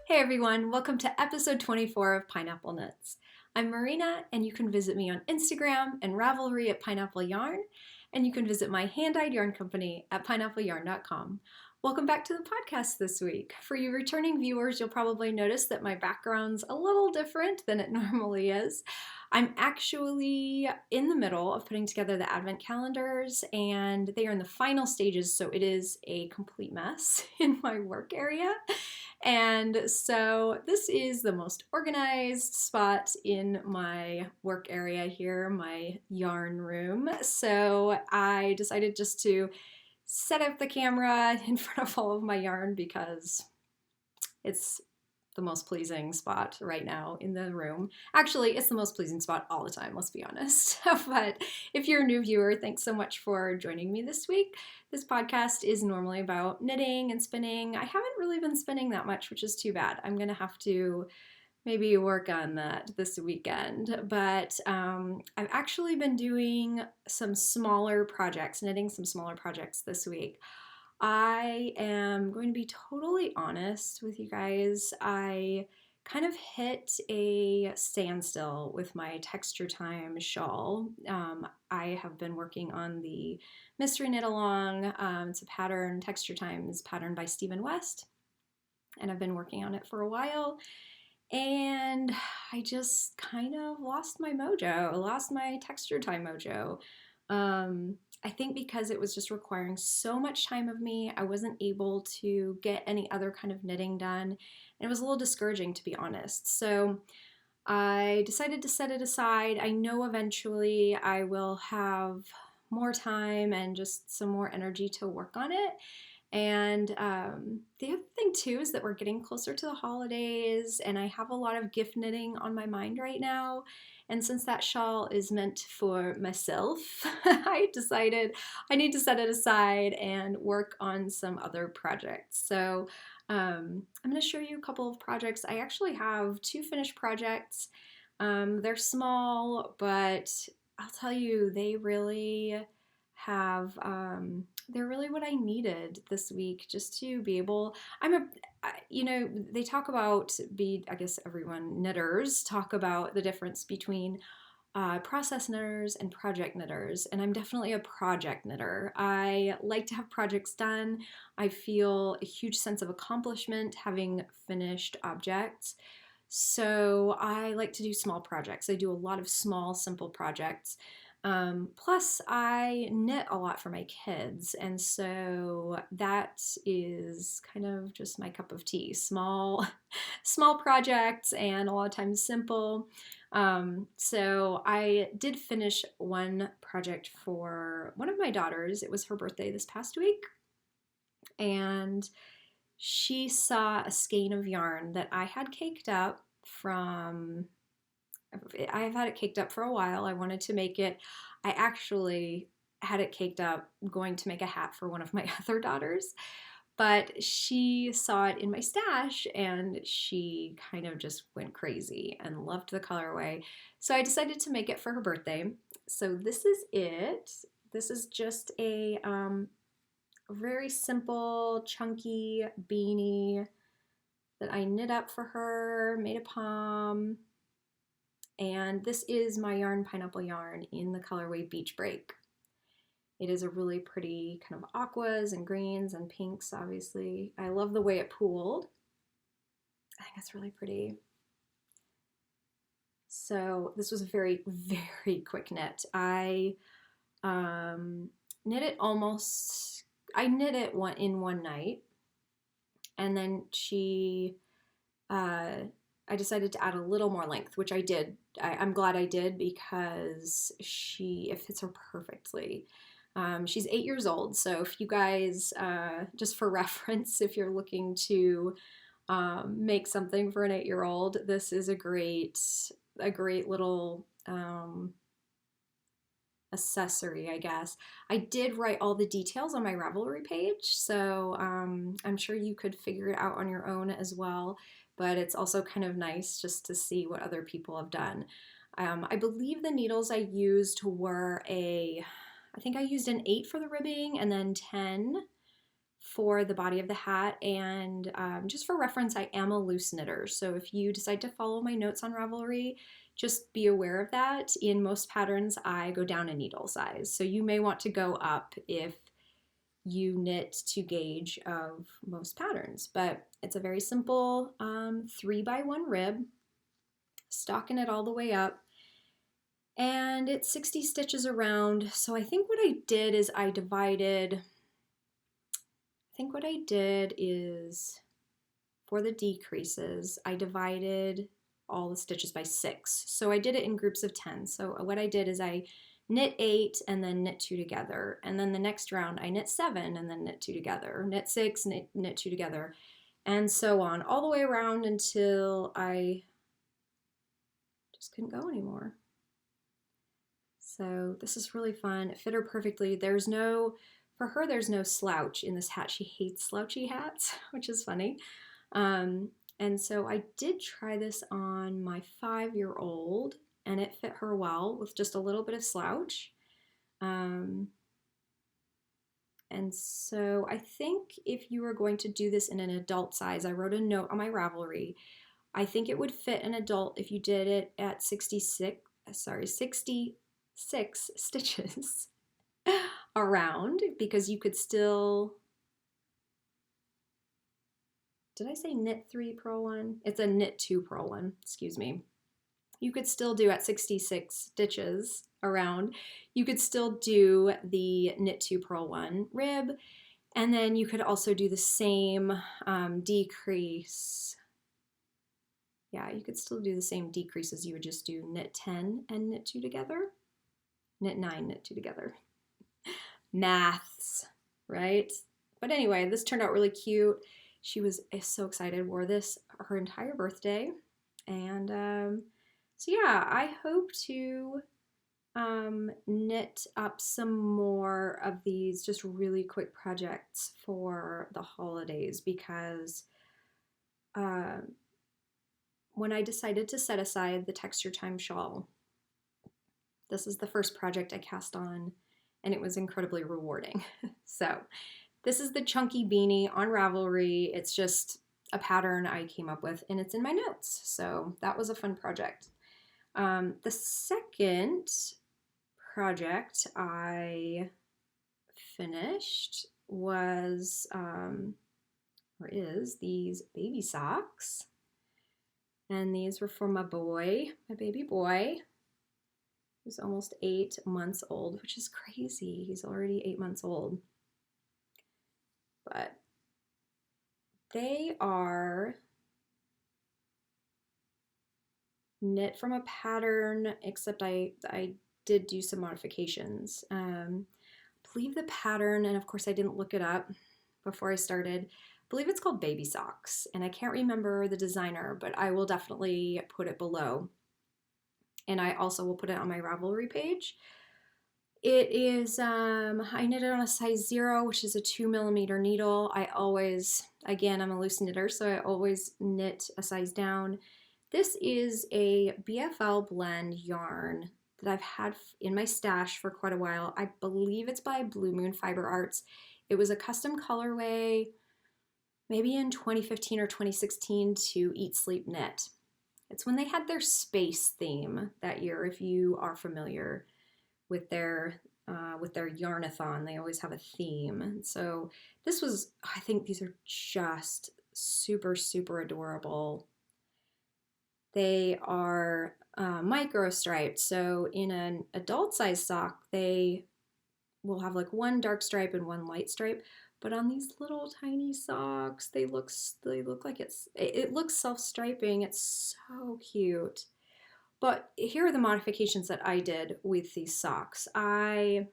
Hey everyone, welcome to episode 24 of Pineapple Knits. I'm Marina, and you can visit me on Instagram and Ravelry at Pineapple Yarn, and you can visit my hand-dyed yarn company at pineappleyarn.com. Welcome back to the podcast this week. For you returning viewers, you'll probably notice that my background's a little different than it normally is. I'm actually in the middle of putting together the advent calendars, and they are in the final stages, so it is a complete mess in my work area. And so this is the most organized spot in my work area here, my yarn room. So I decided just to set up the camera in front of all of my yarn because it's the most pleasing spot right now in the room. Actually, it's the most pleasing spot all the time, let's be honest. But if you're a new viewer, thanks so much for joining me this week. This podcast is normally about knitting and spinning. I haven't really been spinning that much, which is too bad. I'm gonna have to maybe work on that this weekend. But I've actually been doing some smaller projects, knitting some smaller projects this week. I am going to be totally honest with you guys. I kind of hit a standstill with my Texture Time shawl. I have been working on the Mystery Knit Along. It's a pattern, Texture Times pattern by Stephen West, and I've been working on it for a while. And I just kind of lost my mojo, lost my Texture Time mojo. I think because it was just requiring so much time of me, I wasn't able to get any other kind of knitting done, and it was a little discouraging, to be honest. So I decided to set it aside. I know eventually I will have more time and just some more energy to work on it. And the other thing too is that we're getting closer to the holidays, and I have a lot of gift knitting on my mind right now. And since that shawl is meant for myself, I decided I need to set it aside and work on some other projects. So I'm going to show you a couple of projects. I actually have two finished projects. They're small, but I'll tell you, they really have they're really what I needed this week just to be able. They talk about, I guess everyone, knitters talk about the difference between process knitters and project knitters, and I'm definitely a project knitter. I like to have projects done. I feel a huge sense of accomplishment having finished objects. So I like to do small projects. I do a lot of small, simple projects. Plus, I knit a lot for my kids, and so that is kind of just my cup of tea. Small, small projects, and a lot of times simple. So I did finish one project for one of my daughters. It was her birthday this past week, and she saw a skein of yarn that I had caked up from. I've had it caked up for a while. I wanted to make it. I actually had it caked up going to make a hat for one of my other daughters, but she saw it in my stash and she kind of just went crazy and loved the colorway. So I decided to make it for her birthday. So this is it. This is just a very simple, chunky beanie that I knit up for her, made a pom. And this is my yarn, Pineapple Yarn, in the colorway Beach Break. It is a really pretty kind of aquas and greens and pinks, obviously. I love the way it pooled. I think it's really pretty. So this was a very, very quick knit. I knit it in one night. And then I decided to add a little more length, which I did. I'm glad I did because it fits her perfectly. She's 8 years old, so if you guys, just for reference, if you're looking to make something for an 8-year-old, this is a great little accessory, I guess. I did write all the details on my Ravelry page, so I'm sure you could figure it out on your own as well. But it's also kind of nice just to see what other people have done. I believe the needles I used were I think I used an 8 for the ribbing and then 10 for the body of the hat. And just for reference, I am a loose knitter. So if you decide to follow my notes on Ravelry, just be aware of that. In most patterns, I go down a needle size. So you may want to go up if you knit to gauge of most patterns. But it's a very simple 3x1 rib, stocking it all the way up. And it's 60 stitches around. So I think what I did is for the decreases, I divided all the stitches by 6. So I did it in groups of 10. So what I did is I knit 8 and then knit 2 together. And then the next round I knit 7 and then knit 2 together. Knit 6, knit 2 together. And so on, all the way around until I just couldn't go anymore. So this is really fun. It fit her perfectly. For her, there's no slouch in this hat. She hates slouchy hats, which is funny. And so I did try this on my 5-year-old, and it fit her well with just a little bit of slouch. And so I think if you were going to do this in an adult size, I wrote a note on my Ravelry. I think it would fit an adult if you did it at 66 stitches around, because you could still, did I say knit 3, purl 1? It's a knit 2, purl 1, excuse me. You could still do at 66 stitches around, you could still do the knit 2, purl 1 rib, and then you could also do the same decrease. Yeah, you could still do the same decrease as you would just do knit 10 and knit 2 together. Knit 9, knit 2 together. Maths, right? But anyway, this turned out really cute. She was so excited, wore this her entire birthday. And so yeah, I hope to knit up some more of these just really quick projects for the holidays, because when I decided to set aside the Texture Time shawl, this is the first project I cast on, and it was incredibly rewarding. So this is the chunky beanie on Ravelry. It's just a pattern I came up with, and it's in my notes. So that was a fun project. The second project I finished was, is these baby socks. And these were for my boy, my baby boy. He's almost 8 months old, which is crazy. He's already 8 months old. But they are knit from a pattern, except I did do some modifications. I believe the pattern, and of course I didn't look it up before I started, I believe it's called Baby Socks, and I can't remember the designer, but I will definitely put it below. And I also will put it on my Ravelry page. It is, I knit it on a size 0, which is a 2mm needle. I always, again, I'm a loose knitter, so I always knit a size down. This is a BFL blend yarn that I've had in my stash for quite a while. I believe it's by Blue Moon Fiber Arts. It was a custom colorway, maybe in 2015 or 2016, to Eat, Sleep, Knit. It's when they had their space theme that year, if you are familiar with their yarnathon. They always have a theme. And so this was, I think these are just super, super adorable. They are micro striped. So in an adult size sock, they will have like one dark stripe and one light stripe. But on these little tiny socks, they look like it looks self-striping. It's so cute. But here are the modifications that I did with these socks. I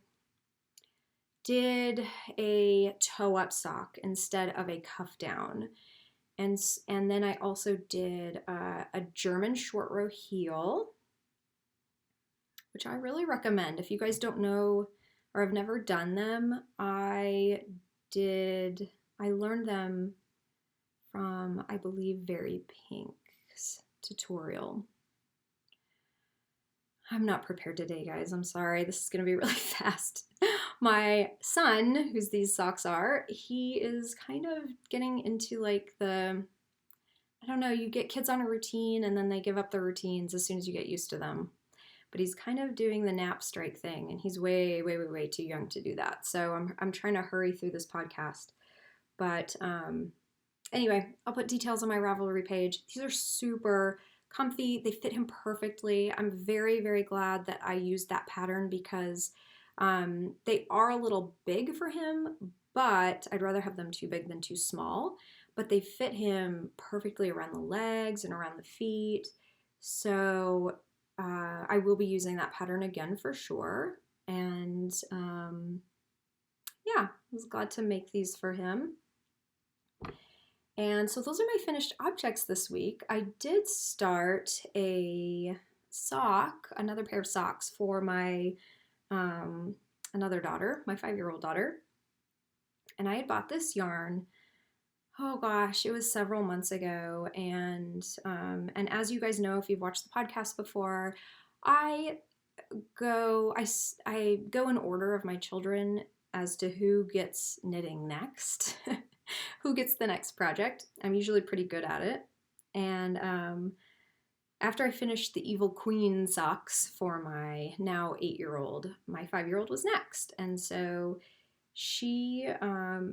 did a toe-up sock instead of a cuff down. And then I also did a German short row heel, which I really recommend. If you guys don't know or have never done them, I learned them from, I believe, Very Pink's tutorial. I'm not prepared today, guys. I'm sorry. This is going to be really fast. My son, whose these socks are, he is kind of getting into like I don't know, you get kids on a routine and then they give up their routines as soon as you get used to them. But he's kind of doing the nap strike thing, and he's way, way, way, way too young to do that. So I'm trying to hurry through this podcast. But anyway, I'll put details on my Ravelry page. These are super comfy. They fit him perfectly. I'm very, very glad that I used that pattern because they are a little big for him, but I'd rather have them too big than too small. But they fit him perfectly around the legs and around the feet. So I will be using that pattern again for sure. And yeah, I was glad to make these for him. And so those are my finished objects this week. I did start another pair of socks for my another daughter, my 5-year-old daughter. And I had bought this yarn, oh gosh, it was several months ago. And as you guys know, if you've watched the podcast before, I go in order of my children as to who gets knitting next, who gets the next project. I'm usually pretty good at it. And after I finished the Evil Queen socks for my now 8-year-old, my 5-year-old was next. And so she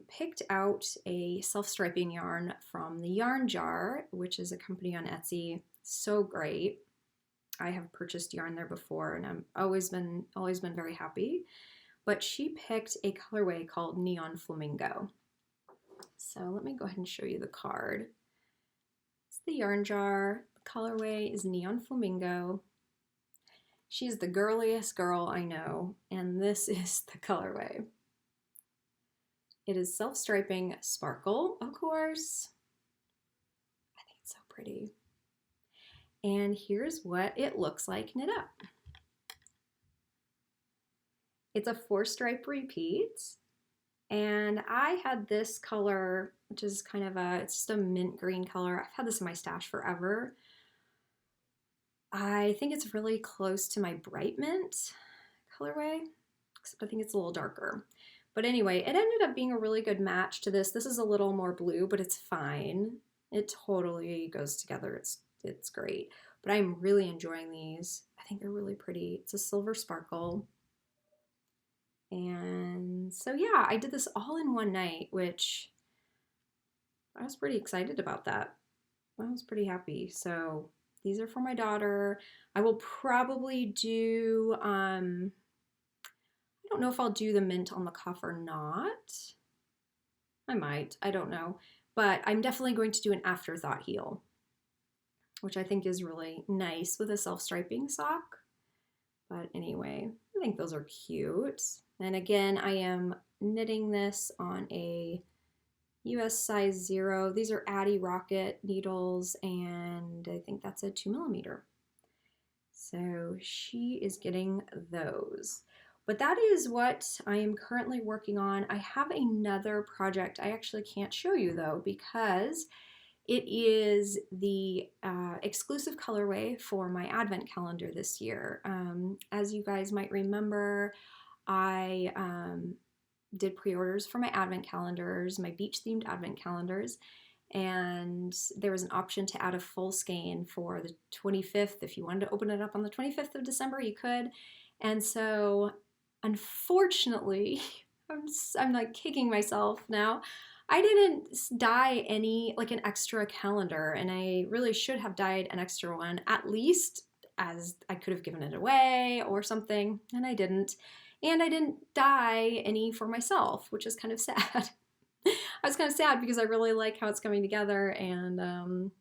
picked out a self-striping yarn from the Yarn Jar, which is a company on Etsy. So great. I have purchased yarn there before, and I've always been very happy. But she picked a colorway called Neon Flamingo. So let me go ahead and show you the card. It's the Yarn Jar. The colorway is Neon Flamingo. She's the girliest girl I know, and this is the colorway. It is self-striping sparkle, of course. I think it's so pretty. And here's what it looks like knit up. It's a 4-stripe repeat. And I had this color, which is kind of it's just a mint green color. I've had this in my stash forever. I think it's really close to my bright mint colorway, except I think it's a little darker. But anyway, it ended up being a really good match to this. This is a little more blue, but it's fine. It totally goes together. It's great. But I'm really enjoying these. I think they're really pretty. It's a silver sparkle. And so yeah, I did this all in one night, which I was pretty excited about that. I was pretty happy. So these are for my daughter. I will probably do, I don't know if I'll do the mint on the cuff or not. I might, I don't know. But I'm definitely going to do an afterthought heel, which I think is really nice with a self-striping sock. But anyway, I think those are cute. And again, I am knitting this on a US size 0. These are Addy Rocket needles, and I think that's a 2mm. So she is getting those. But that is what I am currently working on. I have another project I actually can't show you though, because it is the exclusive colorway for my advent calendar this year. As you guys might remember, I did pre-orders for my advent calendars, my beach-themed advent calendars, and there was an option to add a full skein for the 25th. If you wanted to open it up on the 25th of December, you could. And so, unfortunately, I'm like kicking myself now. I didn't dye an extra calendar, and I really should have dyed an extra one, at least, as I could have given it away or something, and I didn't. And I didn't dye any for myself, which is kind of sad. I was kind of sad because I really like how it's coming together, and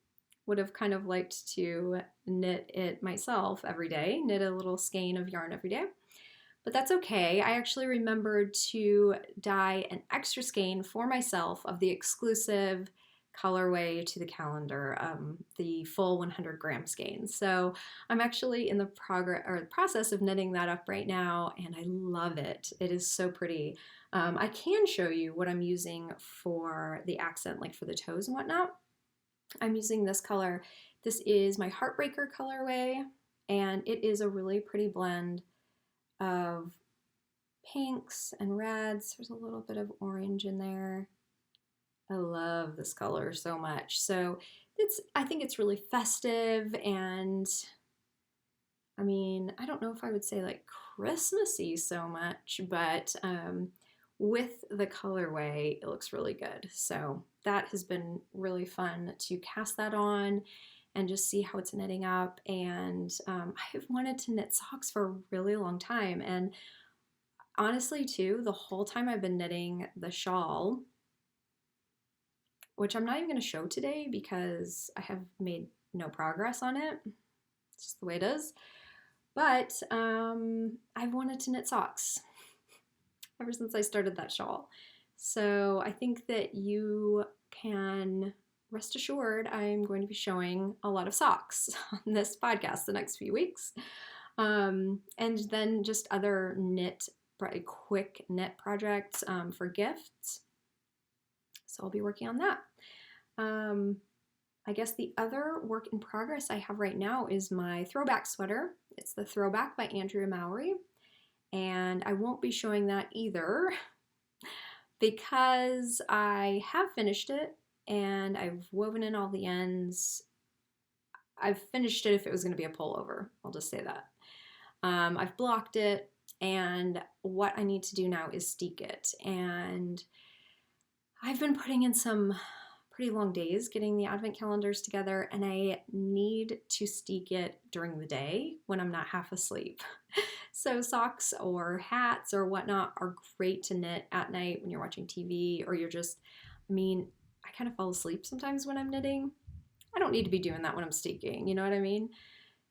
would have kind of liked to knit it myself every day, knit a little skein of yarn every day. But that's okay. I actually remembered to dye an extra skein for myself of the exclusive colorway to the calendar, the full 100-gram skein. So I'm actually in the process of knitting that up right now, and I love it. It is so pretty. I can show you what I'm using for the accent, like for the toes and whatnot. I'm using this color. This is my Heartbreaker colorway, and it is a really pretty blend of pinks and reds. There's a little bit of orange in there. I love this color so much. So I think it's really festive, and I mean, I don't know if I would say like Christmassy so much, but with the colorway, it looks really good. So that has been really fun to cast that on and just see how it's knitting up. And I've wanted to knit socks for a really long time. And honestly, too, the whole time I've been knitting the shawl, which I'm not even going to show today because I have made no progress on it. It's just the way it is. But I've wanted to knit socks ever since I started that shawl. So I think that you can rest assured I'm going to be showing a lot of socks on this podcast the next few weeks. And then just other quick knit projects for gifts. So I'll be working on that. I guess the other work in progress I have right now is my throwback sweater. It's the Throwback by Andrea Mowry. And I won't be showing that either because I have finished it and I've woven in all the ends. I've finished it if it was going to be a pullover. I'll just say that. I've blocked it, and what I need to do now is steek it. And I've been putting in some pretty long days getting the advent calendars together, and I need to steek it during the day when I'm not half asleep. So socks or hats or whatnot are great to knit at night when you're watching TV or you're just, I kind of fall asleep sometimes when I'm knitting. I don't need to be doing that when I'm steeking, you know what I mean?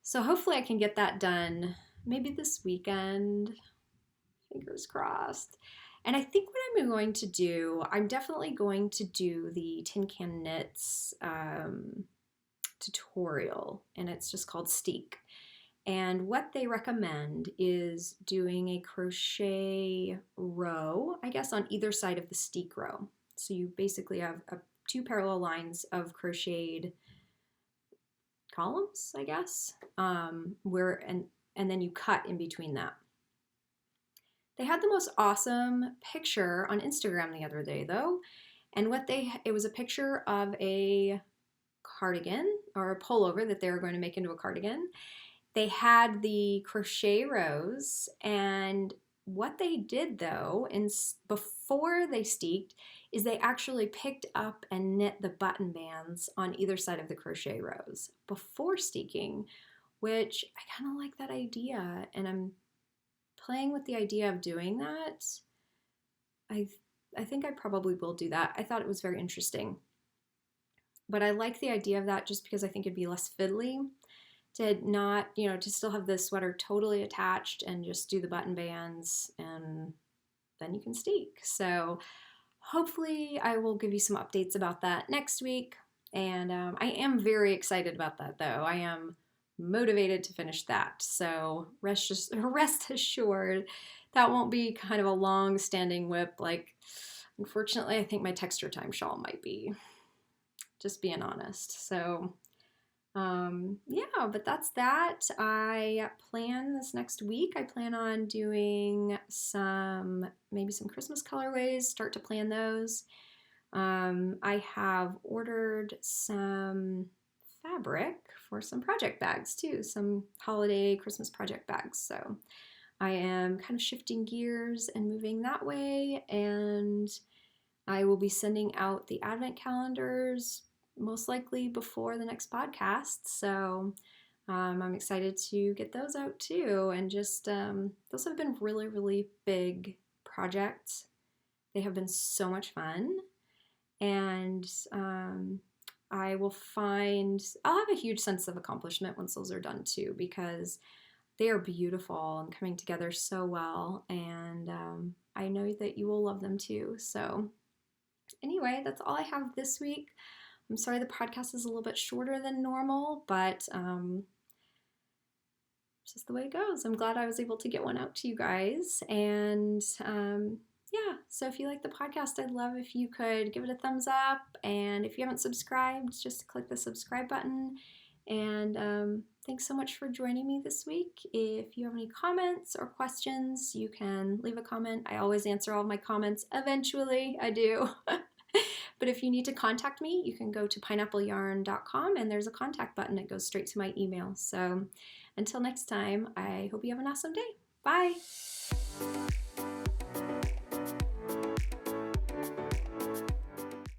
So hopefully I can get that done maybe this weekend. Fingers crossed. And I think what I'm going to do, I'm definitely going to do the Tin Can Knits tutorial, and it's just called Steek. And what they recommend is doing a crochet row, I guess, on either side of the steek row. So you basically have two parallel lines of crocheted columns, I guess, and then you cut in between that. They had the most awesome picture on Instagram the other day, though, and it was a picture of a cardigan or a pullover that they were going to make into a cardigan. They had the crochet rows, and what they did though, before they steeked, is they actually picked up and knit the button bands on either side of the crochet rows before steeking, which I kind of like that idea, and I'm playing with the idea of doing that. I think I probably will do that. I thought it was very interesting. But I like the idea of that just because I think it'd be less fiddly to not, to still have the sweater totally attached and just do the button bands, and then you can steek. So hopefully I will give you some updates about that next week. And I am very excited about that, though. I am motivated to finish that. So rest assured that won't be kind of a long-standing whip. Like, unfortunately, I think my texture time shawl might be, just being honest. So yeah, but that's that. I plan this next week. I plan on doing maybe some Christmas colorways, start to plan those. I have ordered some fabric for some project bags too, some holiday Christmas project bags. So I am kind of shifting gears and moving that way, and I will be sending out the advent calendars most likely before the next podcast. So I'm excited to get those out too. And just those have been really, really big projects. They have been so much fun. And I'll have a huge sense of accomplishment once those are done too, because they are beautiful and coming together so well. And I know that you will love them too. So anyway, that's all I have this week. I'm sorry the podcast is a little bit shorter than normal, but it's just the way it goes. I'm glad I was able to get one out to you guys. And yeah, so if you like the podcast, I'd love if you could give it a thumbs up. And if you haven't subscribed, just click the subscribe button. And Thanks so much for joining me this week. If you have any comments or questions, you can leave a comment. I always answer all of my comments eventually. I do. But if you need to contact me, you can go to pineappleyarn.com and there's a contact button that goes straight to my email. So until next time, I hope you have an awesome day. Bye.